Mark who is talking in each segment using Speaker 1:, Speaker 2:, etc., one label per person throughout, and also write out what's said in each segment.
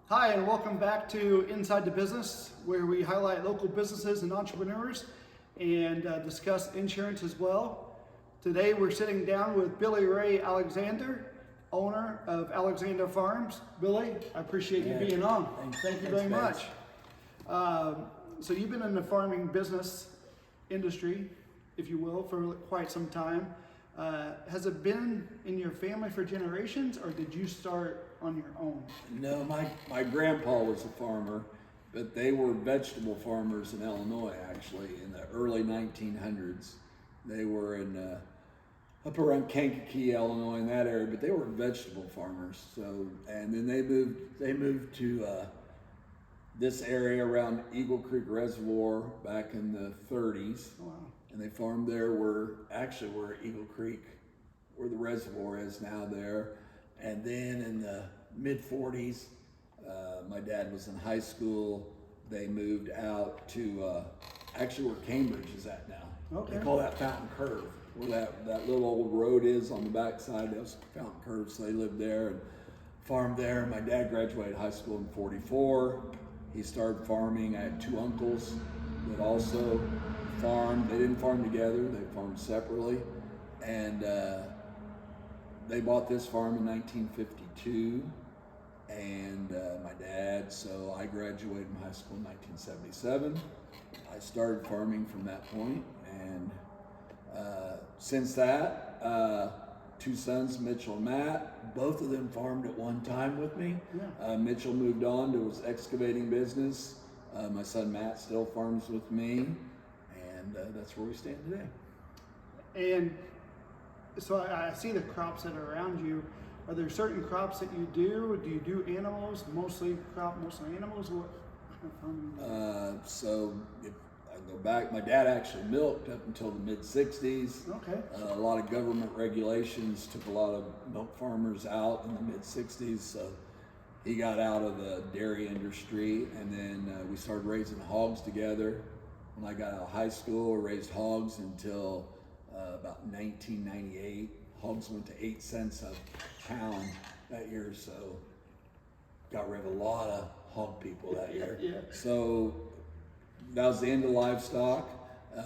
Speaker 1: Hi, and welcome back to Inside the Business, where we highlight local businesses and entrepreneurs and discuss insurance as well. Today, we're sitting down with Billy Ray Alexander, owner of Alexander Farms. Billy, I appreciate you being on. Thank you very much. So, you've been in the farming business industry, if you will, for quite some time. Has it been in your family for generations, or did you start on your own?
Speaker 2: No, my grandpa was a farmer, but they were vegetable farmers in Illinois actually in the early 1900s. They were in up around Kankakee, Illinois, in that area, but they were vegetable farmers. So, and then they moved to this area around Eagle Creek Reservoir back in the 30s.
Speaker 1: Oh, wow.
Speaker 2: And they farmed there where Eagle Creek, where the reservoir is now there. And then in the mid 40s, my dad was in high school. They moved out to actually where Cambridge is at now.
Speaker 1: Okay.
Speaker 2: They call that Fountain Curve, where that little old road is on the backside. That's Fountain Curve. So they lived there and farmed there. My dad graduated high school in '44. He started farming. I had two uncles that also farmed. They didn't farm together. They farmed separately, and they bought this farm in 1952, and my dad, so I graduated from high school in 1977. I started farming from that point, and since that, two sons, Mitchell and Matt, both of them farmed at one time with me.
Speaker 1: Yeah.
Speaker 2: Mitchell moved on to his excavating business. My son Matt still farms with me, and that's where we stand today.
Speaker 1: And so I see the crops that are around you. Are there certain crops that you do? Do you do animals? Mostly crop, mostly animals? What?
Speaker 2: So if I go back, my dad actually milked up until the mid 60s.
Speaker 1: Okay.
Speaker 2: A lot of government regulations took a lot of milk farmers out in the mid 60s. So he got out of the dairy industry, and then we started raising hogs together. When I got out of high school, I raised hogs until about 1998. Hogs went to 8 cents a pound that year, so got rid of a lot of hog people that year.
Speaker 1: Yeah.
Speaker 2: So that was the end of livestock.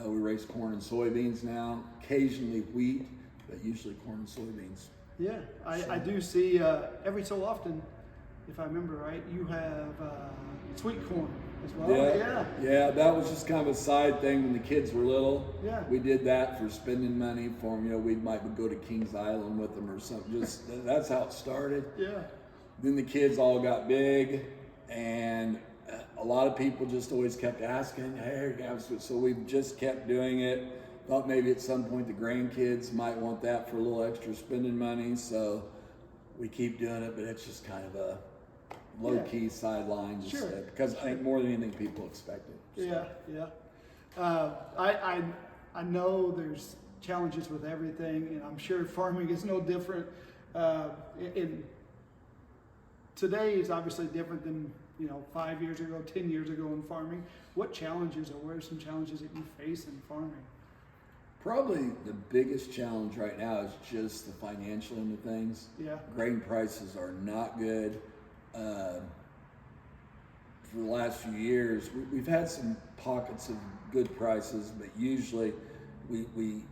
Speaker 2: We raise corn and soybeans now, occasionally wheat, but usually corn and soybeans.
Speaker 1: Yeah, I do see every so often, if I remember right, you have sweet corn as well.
Speaker 2: Yeah, that was just kind of a side thing when the kids were little.
Speaker 1: Yeah.
Speaker 2: We did that for spending money for them. You know, we might go to Kings Island with them or something. Just that's how it started.
Speaker 1: Yeah.
Speaker 2: Then the kids all got big, and a lot of people just always kept asking, hey, so we've just kept doing it. Thought maybe at some point the grandkids might want that for a little extra spending money, so we keep doing it, but it's just kind of a low-key sideline, just
Speaker 1: Sure.
Speaker 2: Because I think more than anything people expect it. So.
Speaker 1: Yeah. I know there's challenges with everything, and I'm sure farming is no different. In today is obviously different than 5 years ago, 10 years ago in farming. What challenges, or what are some challenges that you face in farming?
Speaker 2: Probably the biggest challenge right now is just the financial end of things.
Speaker 1: Yeah.
Speaker 2: Grain prices are not good. For the last few years, we've had some pockets of good prices, but usually we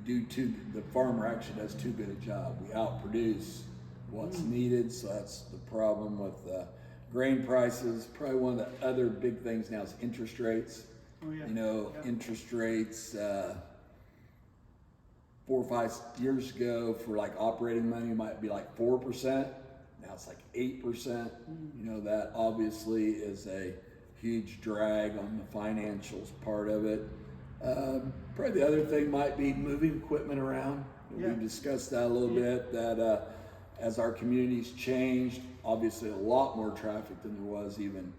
Speaker 2: do the farmer actually does too good a job. We outproduce what's needed, so that's the problem with grain prices. Probably one of the other big things now is interest rates.
Speaker 1: Oh, yeah.
Speaker 2: Interest rates 4 or 5 years ago for like operating money might be like 4%. Now it's like 8%. That obviously is a huge drag on the financials part of it. Probably the other thing might be moving equipment around.
Speaker 1: Yeah.
Speaker 2: We discussed that a little bit, that as our communities changed, obviously a lot more traffic than there was even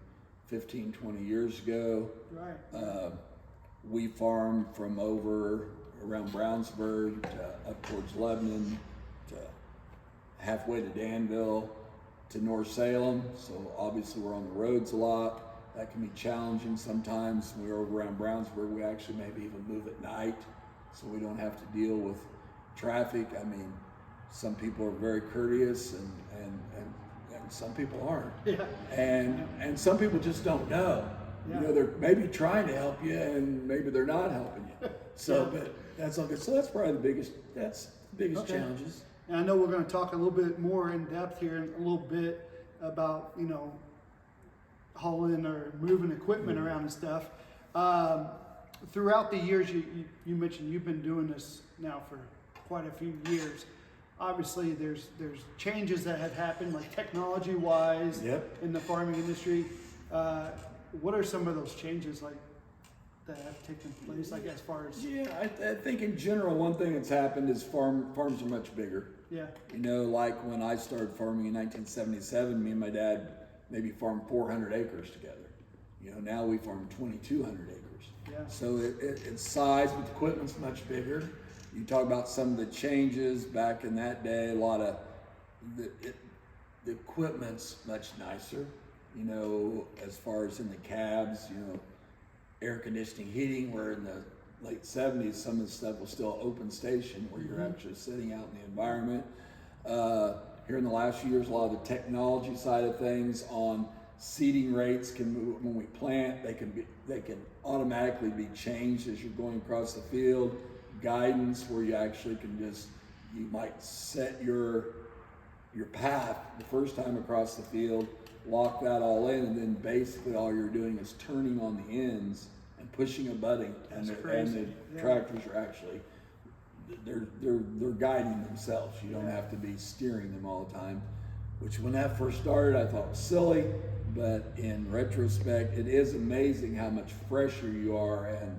Speaker 2: 15, 20 years ago.
Speaker 1: Right.
Speaker 2: We farm from over around Brownsburg to up towards Lebanon to halfway to Danville to North Salem. So obviously we're on the roads a lot. That can be challenging sometimes. When we're over around Brownsburg, we actually maybe even move at night so we don't have to deal with traffic. I mean, some people are very courteous and and some people aren't.
Speaker 1: Yeah.
Speaker 2: And some people just don't know.
Speaker 1: Yeah.
Speaker 2: You know, they're maybe trying to help you, and maybe they're not helping you. So,
Speaker 1: Yeah.
Speaker 2: but that's all good. So that's probably the biggest. That's the biggest
Speaker 1: Okay.
Speaker 2: challenges.
Speaker 1: And I know we're going to talk a little bit more in depth here in a little bit about, hauling or moving equipment around and stuff. Throughout the years, you mentioned you've been doing this now for quite a few years. Obviously, there's changes that have happened, like technology-wise,
Speaker 2: Yep.
Speaker 1: in the farming industry. What are some of those changes like that have taken place, like as far as?
Speaker 2: Yeah, I think in general, one thing that's happened is farms are much bigger.
Speaker 1: Yeah.
Speaker 2: You know, like when I started farming in 1977, me and my dad maybe farmed 400 acres together. You know, now we farm 2,200 acres.
Speaker 1: Yeah.
Speaker 2: So its size with equipment's much bigger. You talk about some of the changes back in that day. A lot of the equipment's much nicer. You know, as far as in the cabs, air conditioning, heating. Where in the late 70s, some of the stuff was still open station, where you're actually sitting out in the environment. Here in the last few years, a lot of the technology side of things on seeding rates can move. When we plant, they can automatically be changed as you're going across the field. Guidance where you actually you might set your path the first time across the field, lock that all in, and then basically all you're doing is turning on the ends and pushing a button, and the tractors are actually they're guiding themselves. You don't have to be steering them all the time, which when that first started I thought was silly, but in retrospect it is amazing how much fresher you are, and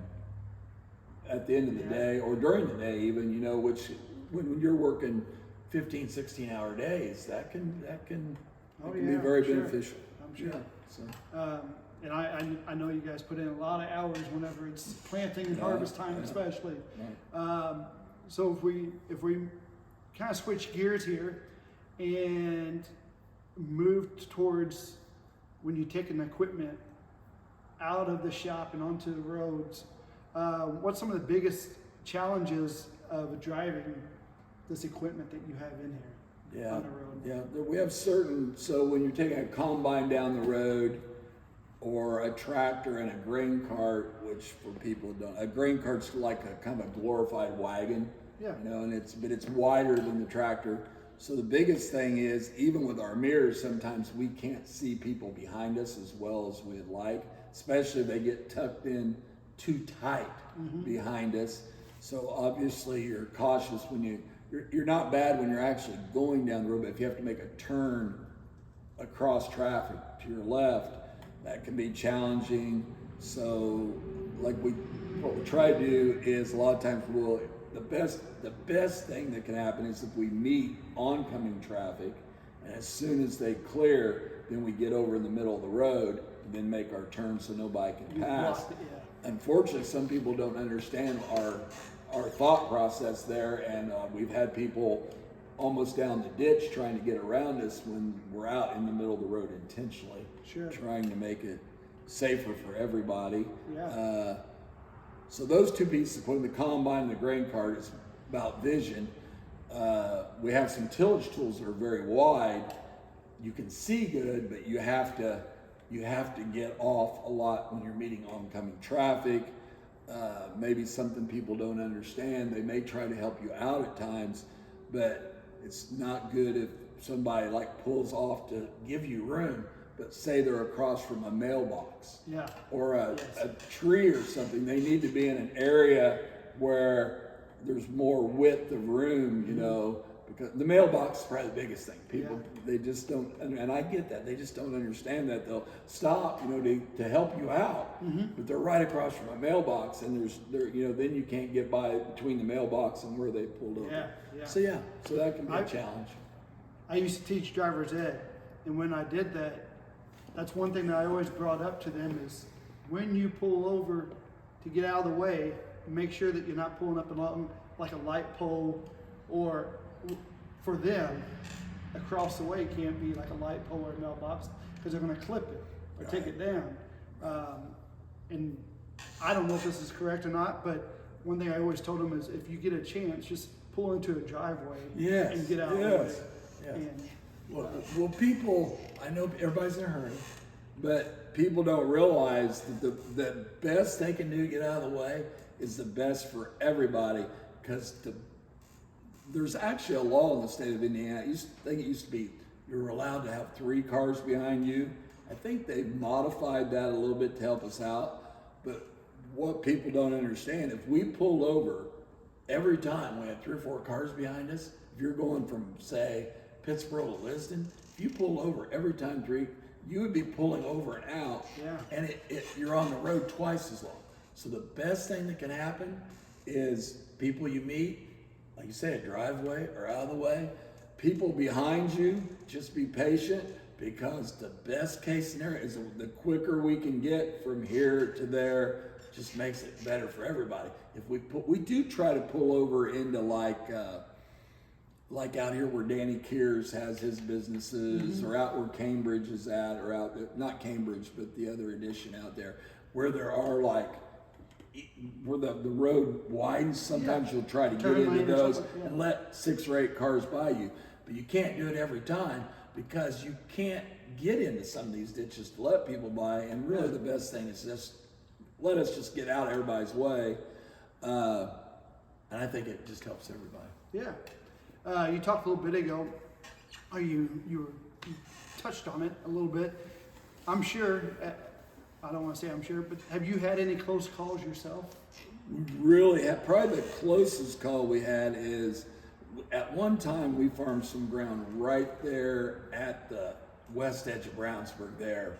Speaker 2: at the end of the day or during the day even, which when you're working 15, 16-hour days, that can be very beneficial.
Speaker 1: I'm sure.
Speaker 2: Yeah, so.
Speaker 1: And I know you guys put in a lot of hours whenever it's planting and harvest time, especially.
Speaker 2: Right.
Speaker 1: So if we kind of switch gears here and move towards when you take an equipment out of the shop and onto the roads, what's some of the biggest challenges of driving this equipment that you have in here on the road?
Speaker 2: Yeah, we have so when you're taking a combine down the road, or a tractor and a grain cart, which for people who don't, a grain cart's like a kind of a glorified wagon.
Speaker 1: Yeah.
Speaker 2: And it's wider than the tractor. So the biggest thing is, even with our mirrors, sometimes we can't see people behind us as well as we'd like, especially if they get tucked in too tight behind us. So obviously you're cautious when you're not bad when you're actually going down the road, but if you have to make a turn across traffic to your left, that can be challenging. So what we try to do is a lot of times the best thing that can happen is if we meet oncoming traffic, and as soon as they clear, then we get over in the middle of the road and then make our turn so nobody can pass. Unfortunately, some people don't understand our thought process there, and we've had people almost down the ditch trying to get around us when we're out in the middle of the road intentionally, trying to make it safer for everybody.
Speaker 1: Yeah.
Speaker 2: So those two pieces, putting the combine and the grain cart, is about vision. We have some tillage tools that are very wide. You can see good, but you have to get off a lot when you're meeting oncoming traffic. Maybe something people don't understand. They may try to help you out at times, but it's not good if somebody pulls off to give you room, but say they're across from a mailbox or a tree or something. They need to be in an area where there's more width of room, because the mailbox is probably the biggest thing. People, they just don't, and I get that, they just don't understand that. They'll stop, to help you out, but they're right across from a mailbox, and then you can't get by between the mailbox and where they pulled over. So that can be a challenge.
Speaker 1: I used to teach driver's ed, and when I did that, that's one thing that I always brought up to them is when you pull over to get out of the way, make sure that you're not pulling up along like a light pole, or for them, across the way can't be like a light pole or a mailbox because they're going to clip it or take it down. And I don't know if this is correct or not, but one thing I always told them is if you get a chance, just pull into a driveway and get out of the way.
Speaker 2: Well, people, I know everybody's in a hurry, but people don't realize that the best they can do to get out of the way is the best for everybody, because there's actually a law in the state of Indiana. I think it used to be you're allowed to have 3 cars behind you. I think they've modified that a little bit to help us out. But what people don't understand, if we pulled over every time we had 3 or 4 cars behind us, if you're going from, say, Pittsburgh to Liston, if you pulled over every time 3, you would be pulling over and out, and you're on the road twice as long. So the best thing that can happen is people you meet, like you say, a driveway or out of the way. People behind you, just be patient, because the best case scenario is the quicker we can get from here to there, just makes it better for everybody. If we do try to pull over into like out here where Danny Kears has his businesses, or out where Cambridge is at, or out there, not Cambridge, but the other edition out there, where there are where the road widens. Sometimes you'll try to get into those and let 6 or 8 cars by you, but you can't do it every time, because you can't get into some of these ditches to let people by. And really the best thing is just let us just get out of everybody's way, and I think it just helps everybody.
Speaker 1: Yeah. You talked a little bit ago, you touched on it a little bit. I'm sure, I don't want to say I'm sure, but have you had any close calls yourself?
Speaker 2: We really had, probably the closest call we had is, at one time we farmed some ground right there at the west edge of Brownsburg there,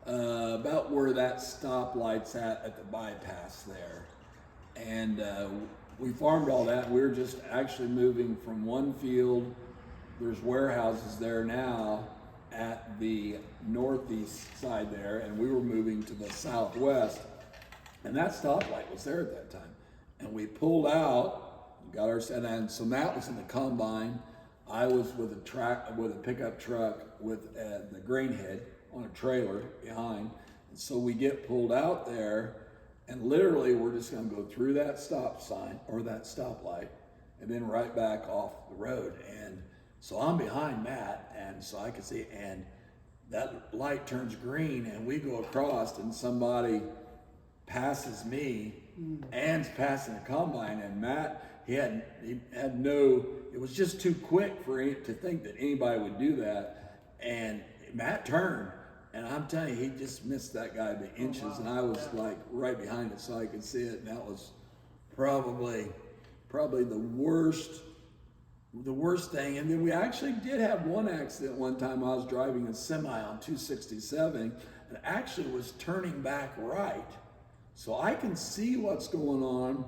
Speaker 2: about where that stoplight's at the bypass there. And we farmed all that. We were just actually moving from one field. There's warehouses there now at the northeast side there, and we were moving to the southwest. And that stoplight was there at that time. And we pulled out, got our set, and so Matt was in the combine. I was with a pickup truck with the grain head on a trailer behind. And so we get pulled out there, and literally we're just gonna go through that stop sign or that stoplight and then right back off the road. And so I'm behind Matt, and so I can see, and that light turns green, and we go across, and somebody passes me and passing the combine, and Matt, he had no, it was just too quick for him to think that anybody would do that. And Matt turned, and I'm telling you, he just missed that guy by inches, and I was like right behind it so I could see it. And that was probably the worst thing. And then we actually did have one accident one time. I was driving a semi on 267 and actually was turning back right. So I can see what's going on,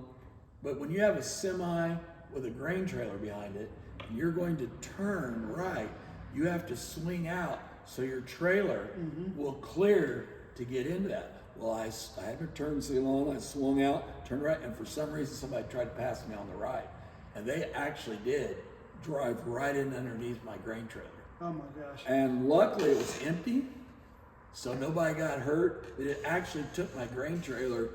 Speaker 2: but when you have a semi with a grain trailer behind it, and you're going to turn right, you have to swing out so your trailer will clear to get into that. Well, I had my turn signal on, I swung out, turned right, and for some reason somebody tried to pass me on the right. And they actually did drive right in underneath my grain trailer.
Speaker 1: Oh my gosh.
Speaker 2: And luckily it was empty, so nobody got hurt, but it actually took my grain trailer.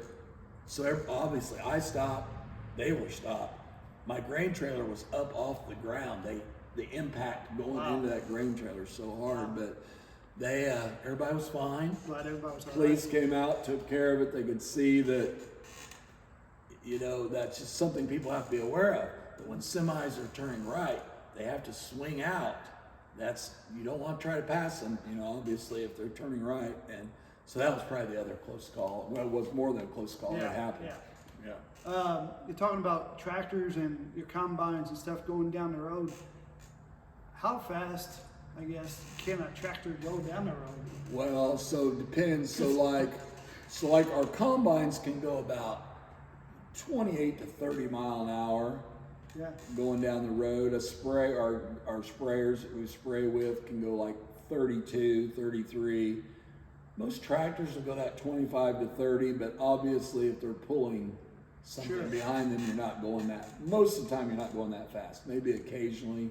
Speaker 2: So obviously I stopped, they were stopped. My grain trailer was up off the ground. The impact going into that grain trailer so hard, but they, everybody was fine.
Speaker 1: Glad everybody was all
Speaker 2: Police came out, took care of it. They could see that, that's just something people have to be aware of. That when semis are turning right, they have to swing out. You don't want to try to pass them, obviously, if they're turning right. And so that was probably the other close call. Well, it was more than a close call that happened.
Speaker 1: Yeah. You're talking about tractors and your combines and stuff going down the road. How fast, I guess, can a tractor go down the road?
Speaker 2: Well, so it depends. So like our combines can go about 28 to 30 mile an hour.
Speaker 1: Yeah.
Speaker 2: Going down the road. Our sprayers that we spray with can go like 32, 33. Most tractors will go that 25 to 30, but obviously if they're pulling something behind them, you're not going that, most of the time you're not going that fast. Maybe occasionally,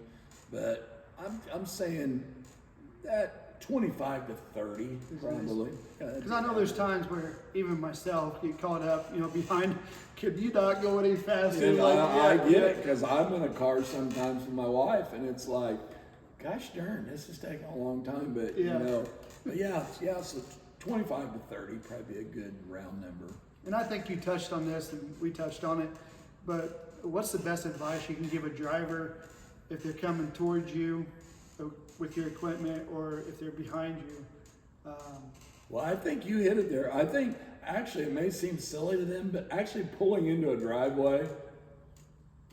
Speaker 2: but I'm saying that 25 to 30 probably.
Speaker 1: Because I know there's times where even myself get caught up, behind. Could you not go any faster?
Speaker 2: And I get it, because I'm in a car sometimes with my wife, and it's like, gosh darn, this is taking a long time, but
Speaker 1: Yeah.
Speaker 2: you know, but yeah, so 25 to 30 probably be a good round number.
Speaker 1: And I think you touched on this, and we touched on it. But what's the best advice you can give a driver if they're coming towards you with your equipment, or if they're behind you?
Speaker 2: Well, I think you hit it there. I think actually it may seem silly to them, but actually pulling into a driveway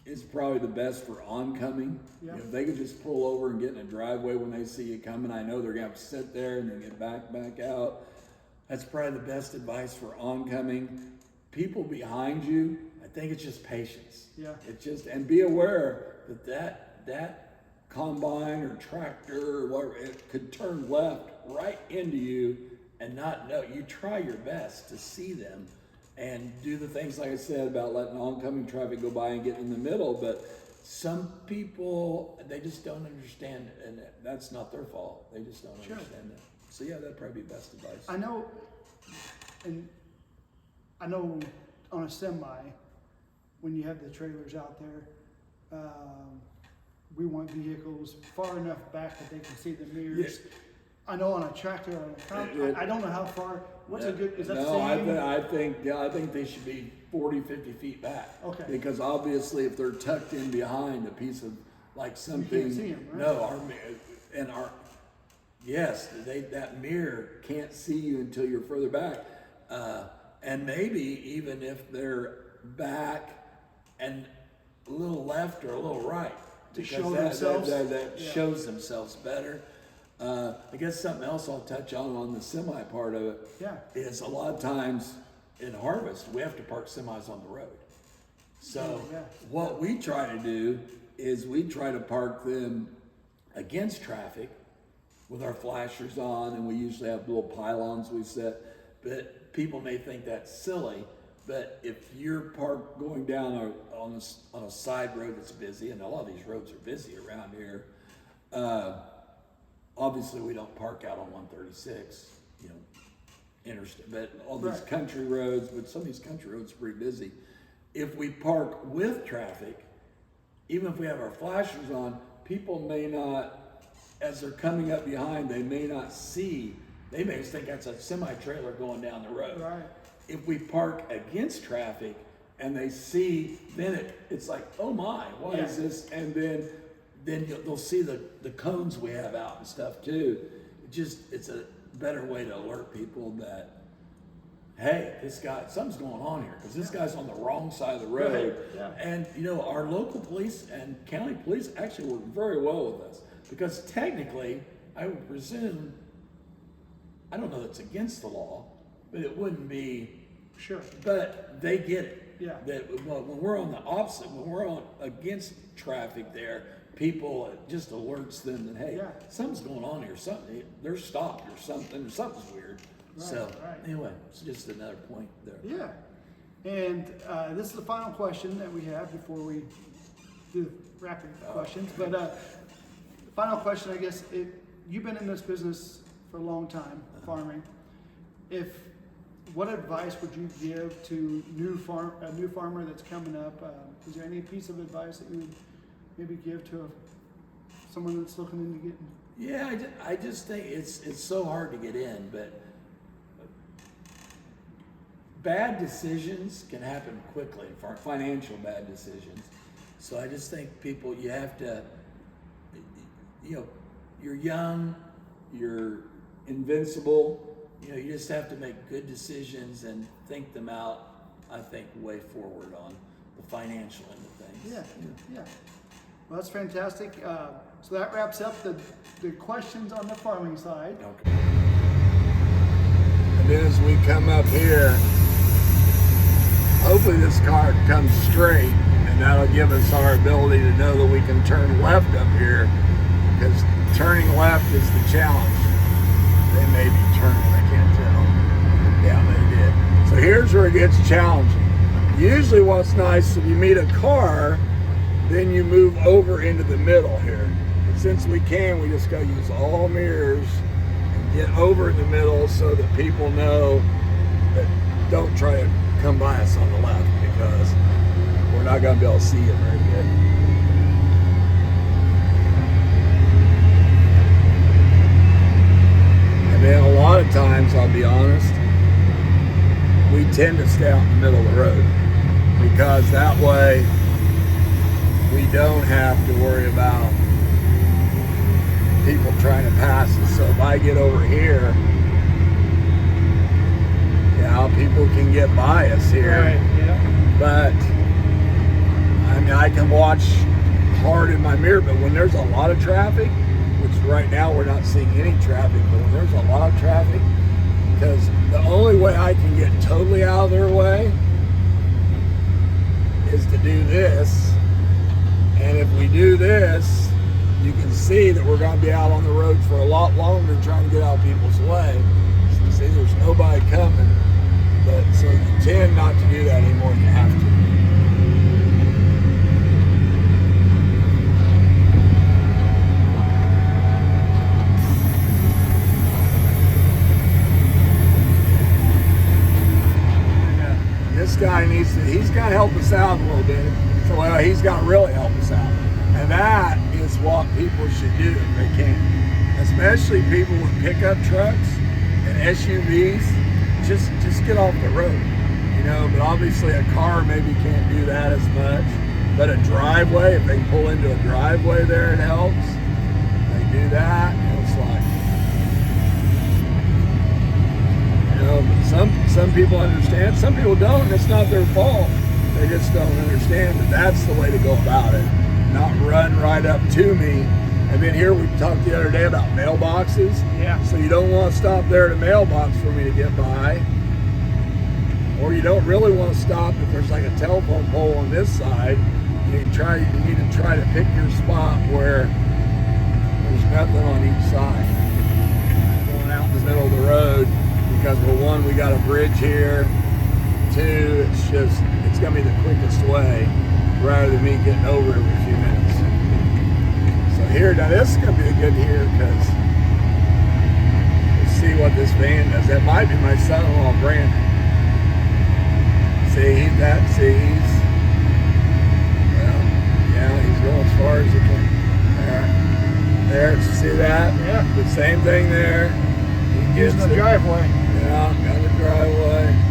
Speaker 2: is probably the best for oncoming.
Speaker 1: Yeah.
Speaker 2: If they could just pull over and get in a driveway when they see you coming, I know they're gonna have to sit there and then get back out. That's probably the best advice for oncoming. People behind you, I think it's just patience.
Speaker 1: Yeah.
Speaker 2: It's just, and be aware that combine or tractor or whatever, it could turn left right into you and not know. You try your best to see them and do the things like I said about letting oncoming traffic go by and get in the middle, but some people, they just don't understand it, and that's not their fault. They just don't understand it. So yeah, that'd probably be best advice.
Speaker 1: I know on a semi, when you have the trailers out there, we want vehicles far enough back that they can see the mirrors.
Speaker 2: Yeah.
Speaker 1: I know on a tractor, I don't know how far. What's a good? Is that the
Speaker 2: No,
Speaker 1: same?
Speaker 2: I think they should be 40, 50 feet back.
Speaker 1: Okay.
Speaker 2: Because obviously, if they're tucked in behind a piece of like something,
Speaker 1: see 'em, right?
Speaker 2: no, that mirror can't see you until you're further back, and maybe even if they're back and a little left or a little right,
Speaker 1: To
Speaker 2: because
Speaker 1: show themselves?
Speaker 2: that
Speaker 1: Yeah.
Speaker 2: shows themselves better. I guess something else I'll touch on the semi part of it
Speaker 1: Yeah.
Speaker 2: is a lot of times in harvest, we have to park semis on the road. So
Speaker 1: Yeah.
Speaker 2: what we try to do is we try to park them against traffic with our flashers on, and we usually have little pylons we set, but people may think that's silly, but if you're parked going down on a side road that's busy, and a lot of these roads are busy around here, obviously we don't park out on 136, interstate, but all these
Speaker 1: Right.
Speaker 2: country roads, but some of these country roads are pretty busy. If we park with traffic, even if we have our flashers on, people may not, as they're coming up behind, they may not see, they may just think that's a semi-trailer going down the road.
Speaker 1: Right.
Speaker 2: If we park against traffic and they see, then it's like, oh my, what is
Speaker 1: Yeah.
Speaker 2: this? And then they'll see the cones we have out and stuff too. It's a better way to alert people that, hey, something's going on here, because this guy's on the wrong side of the road.
Speaker 1: Right, yeah.
Speaker 2: And our local police and county police actually work very well with us, because technically, I would presume, I don't know that it's against the law, but it wouldn't be,
Speaker 1: Sure.
Speaker 2: but they get it.
Speaker 1: Yeah.
Speaker 2: That when we're on the opposite, when we're on against traffic there, people, it just alerts them that, hey,
Speaker 1: Yeah.
Speaker 2: something's going on here, they're stopped or something's weird. So
Speaker 1: right.
Speaker 2: anyway, it's just another point there.
Speaker 1: Yeah. And this is the final question that we have before we do the rapid questions. But final question, I guess, you've been in this business for a long time, farming. What advice would you give to a new farmer that's coming up? Is there any piece of advice that you would maybe give to someone that's looking into getting?
Speaker 2: Yeah, I just think it's so hard to get in, but bad decisions can happen quickly, financial bad decisions. So I just think people, you have to, you're young, you're invincible, you just have to make good decisions and think them out, I think, way forward on the financial end of things.
Speaker 1: Yeah. Well, that's fantastic. So that wraps up the questions on the farming side.
Speaker 2: Okay. And then as we come up here, hopefully this car comes straight, and that'll give us our ability to know that we can turn left up here, because turning left is the challenge. They may be turning, I can't tell. Yeah, they did. So here's where it gets challenging. Usually what's nice, if you meet a car, then you move over into the middle here. But since we just gotta use all mirrors and get over in the middle so that people know that don't try to come by us on the left, because we're not gonna be able to see it very good. lot of times, I'll be honest, we tend to stay out in the middle of the road because that way we don't have to worry about people trying to pass us. So if I get over here, people can get by us here.
Speaker 1: Right, yeah.
Speaker 2: But I mean, I can watch hard in my mirror, but when there's a lot of traffic, which right now we're not seeing any traffic, but when there's a lot of traffic, because the only way I can get totally out of their way is to do this. And if we do this, you can see that we're going to be out on the road for a lot longer trying to get out of people's way. So see, there's nobody coming. But so you tend not to do that anymore than you have to. This guy he's got to help us out a little bit. So well, he's got to really help us out. And that is what people should do if they can. Especially people with pickup trucks and SUVs. Just get off the road, you know, but obviously a car maybe can't do that as much, but a driveway, if they pull into a driveway there, it helps. They do that, and it's like, you know, but some people understand, some people don't, and it's not their fault. They just don't understand that that's the way to go about it, not run right up to me. And then here we talked the other day about mailboxes.
Speaker 1: Yeah.
Speaker 2: So you don't want to stop there at a mailbox for me to get by. Or you don't really want to stop if there's like a telephone pole on this side. You need to try to pick your spot where there's nothing on each side. Going out in the middle of the road because, well, one, we got a bridge here. Two, it's gonna be the quickest way rather than me getting over every few minutes. Here, now this is going to be a good here because let's see what this van does. That might be my son-in-law, Brandon. See, he's going as far as he can. There, see that?
Speaker 1: Yeah.
Speaker 2: The same thing there. He gets
Speaker 1: in the driveway.
Speaker 2: Yeah, got the driveway.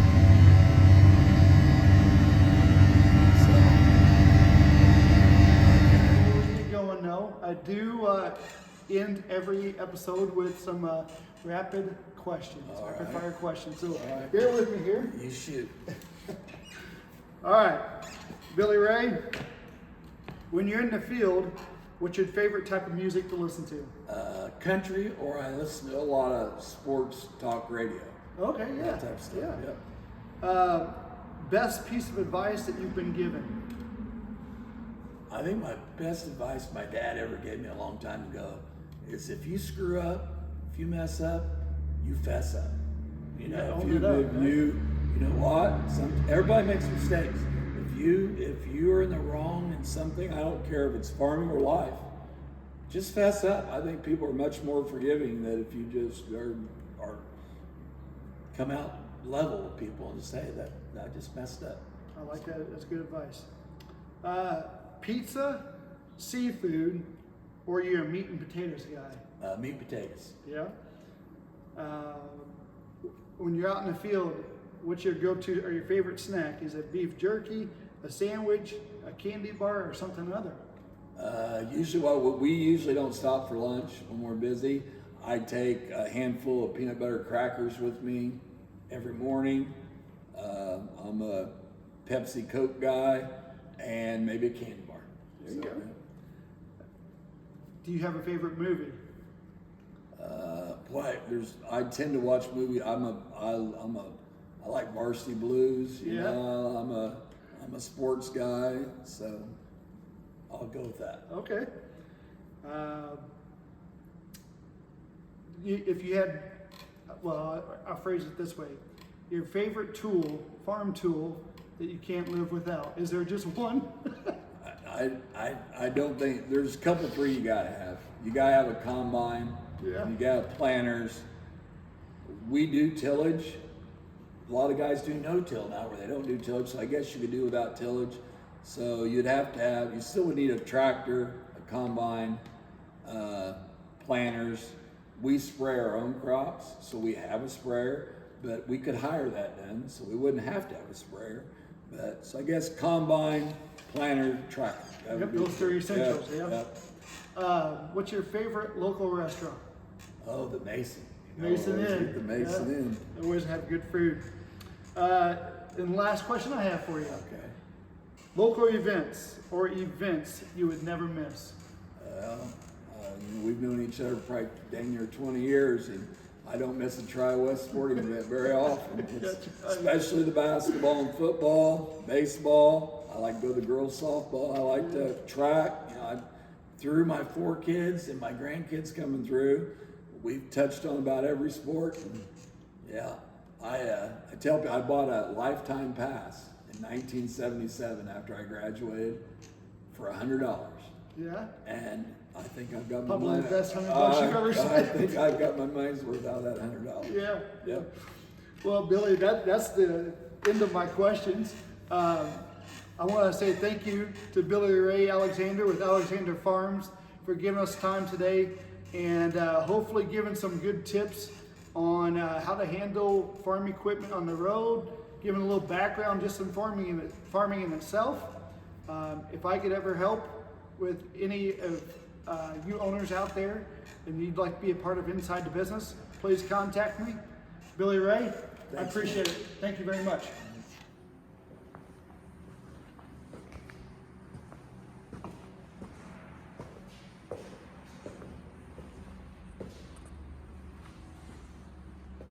Speaker 1: I do end every episode with some rapid questions, rapid fire questions. So bear with me here.
Speaker 2: You shoot.
Speaker 1: All right, Billy Ray, when you're in the field, what's your favorite type of music to listen to?
Speaker 2: Country, or I listen to a lot of sports talk radio.
Speaker 1: Okay, yeah.
Speaker 2: That type of stuff.
Speaker 1: Yeah.
Speaker 2: Yep.
Speaker 1: Best piece of advice that you've been given?
Speaker 2: I think my best advice my dad ever gave me a long time ago is if you screw up, if you mess up, you fess up. You know, you know what? Everybody makes mistakes. If you are in the wrong in something, I don't care if it's farming or life, just fess up. I think people are much more forgiving than if you just are come out level with people and say that I just messed up.
Speaker 1: I like that. That's good advice. Pizza, seafood, or you're a meat and potatoes guy?
Speaker 2: Meat and potatoes.
Speaker 1: Yeah. When you're out in the field, what's your go-to or your favorite snack? Is it beef jerky, a sandwich, a candy bar, or something other?
Speaker 2: We usually don't stop for lunch when we're busy. I take a handful of peanut butter crackers with me every morning. I'm a Pepsi Coke guy, and maybe a candy bar.
Speaker 1: There you go. Do you have a favorite movie?
Speaker 2: I tend to watch movies. I like Varsity Blues. You
Speaker 1: Yeah.
Speaker 2: know, I'm a sports guy, so I'll go with that.
Speaker 1: Okay. If you had, well, I'll phrase it this way: your favorite tool, farm tool that you can't live without. Is there just one?
Speaker 2: I don't think there's a couple three you gotta have. You gotta have a combine.
Speaker 1: Yeah.
Speaker 2: You gotta have planters. We do tillage. A lot of guys do no-till now where they don't do tillage, so I guess you could do without tillage. So you'd have to have, you still would need a tractor, a combine, planters. we spray our own crops, so we have a sprayer, but we could hire that done, so we wouldn't have to have a sprayer. But, so I guess combine, planter, tractor. That would
Speaker 1: Yep,
Speaker 2: be
Speaker 1: those three essentials,
Speaker 2: yep,
Speaker 1: yeah.
Speaker 2: yep.
Speaker 1: What's your favorite local restaurant?
Speaker 2: Oh, the Mason.
Speaker 1: Mason
Speaker 2: always
Speaker 1: Inn.
Speaker 2: eat the Mason
Speaker 1: Yeah.
Speaker 2: Inn.
Speaker 1: They always have good food. And the last question I have for you.
Speaker 2: Okay.
Speaker 1: Local events or events you would never miss.
Speaker 2: Well, we've known each other probably dang near 20 years, and I don't miss a Tri-West sporting event very often. It's- especially the basketball and football, baseball. I like to go to the girls softball. I like to track. You know, through my 4 kids and my grandkids coming through, we've touched on about every sport. And yeah, I tell people I bought a lifetime pass in 1977 after I graduated for $100.
Speaker 1: Yeah?
Speaker 2: And I think I've got my
Speaker 1: Probably
Speaker 2: money.
Speaker 1: the best $100 you've ever
Speaker 2: I
Speaker 1: spent.
Speaker 2: think I've got my money's worth out of that $100.
Speaker 1: Yeah.
Speaker 2: Yep.
Speaker 1: Well, Billy, that's the end of my questions. I want to say thank you to Billy Ray Alexander with Alexander Farms for giving us time today and hopefully giving some good tips on how to handle farm equipment on the road, giving a little background just in farming in itself. If I could ever help with any of you owners out there and you'd like to be a part of Inside the Business, please contact me. Billy Ray, I
Speaker 2: Thanks,
Speaker 1: appreciate it. Thank you very much.